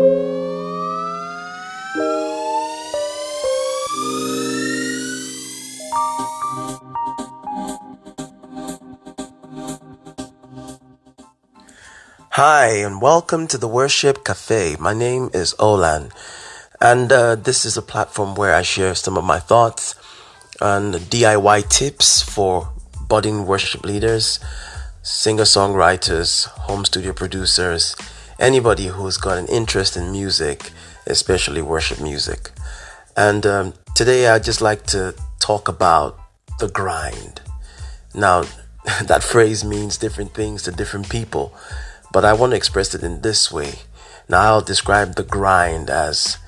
Hi, and welcome to the Worship Cafe. My name is Olan, and this is a platform where I share some of my thoughts and DIY tips for budding worship leaders, singer-songwriters, home studio producers, anybody who's got an interest in music, especially worship music. And today I'd just like to talk about the grind. Now, that phrase means different things to different people, but I want to express it in this way. Now, I'll describe the grind as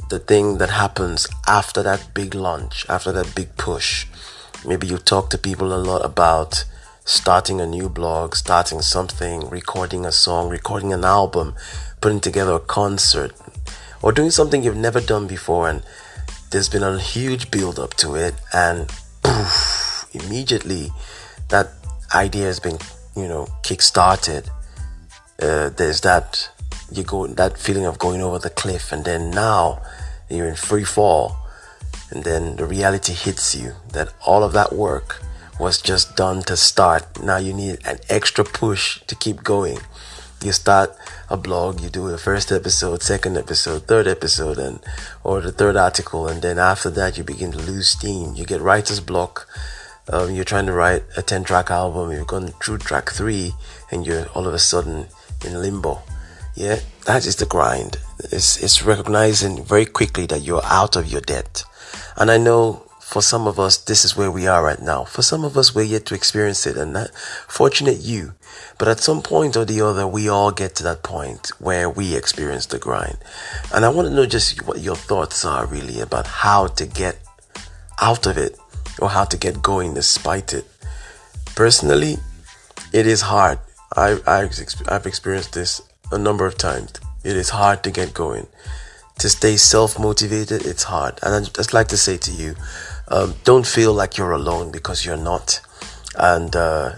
the thing that happens after that big launch, after that big push. Maybe you talk to people a lot about starting a new blog, starting something, recording a song, recording an album, putting together a concert, or doing something you've never done before, and there's been a huge build up to it, and poof, immediately that idea has been, kick-started. There's that feeling of going over the cliff, and then now you're in free fall, and then the reality hits you that all of that work was just done to start. Now you need an extra push to keep going. You start a blog, you do the first episode, second episode, third episode, or the third article, and then after that you begin to lose steam. You get writer's block. You're trying to write a 10-track album, you've gone through track 3, and you're all of a sudden in limbo. Yeah, that is the grind. It's recognizing very quickly that you're out of your depth. And I know for some of us, this is where we are right now. For some of us, we're yet to experience it, and that fortunate you. But at some point or the other, we all get to that point where we experience the grind. And I want to know just what your thoughts are really about how to get out of it, or how to get going despite it. Personally, it is hard. I've experienced this a number of times. It is hard to get going. To stay self-motivated, it's hard. And I'd just like to say to you, don't feel like you're alone, because you're not. And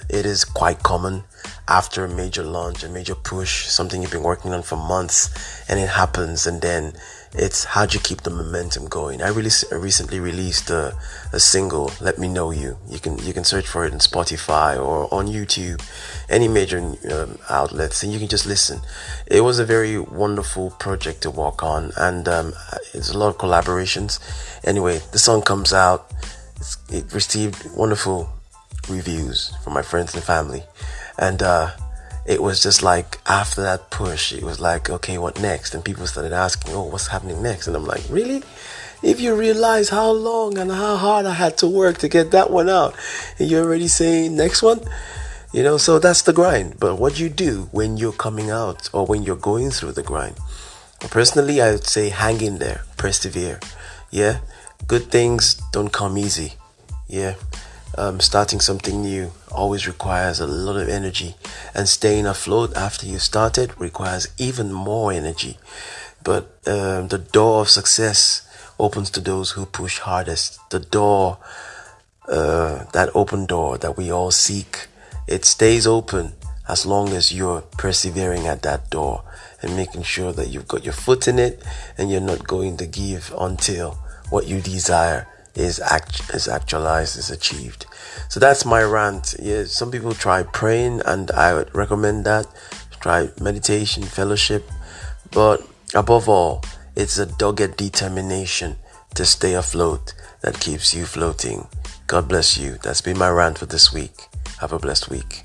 it is quite common after a major launch, a major push, something you've been working on for months, and it happens, and then it's how do you keep the momentum going. I recently released a single, Let Me Know You. You can search for it on Spotify or on YouTube, any major outlets, and you can just listen. It was a very wonderful project to work on, and it's a lot of collaborations. Anyway, the song comes out. It received wonderful reviews from my friends and family, and it was just like, after that push, it was like, okay, what next? And people started asking, oh, what's happening next? And I'm like, really? If you realize how long and how hard I had to work to get that one out, and you're already saying next one? So that's the grind. But what you do when you're coming out, or when you're going through the grind? Well, personally, I would say hang in there, persevere. Yeah, good things don't come easy. Yeah. Starting something new always requires a lot of energy, and staying afloat after you started requires even more energy. But the door of success opens to those who push hardest. The door, that open door that we all seek, it stays open as long as you're persevering at that door and making sure that you've got your foot in it, and you're not going to give until what you desire is actualized, is achieved. So that's my rant. Yeah, some people try praying, and I would recommend that. Try meditation, fellowship, but above all, it's a dogged determination to stay afloat that keeps you floating. God bless you. That's been my rant for this week. Have a blessed week.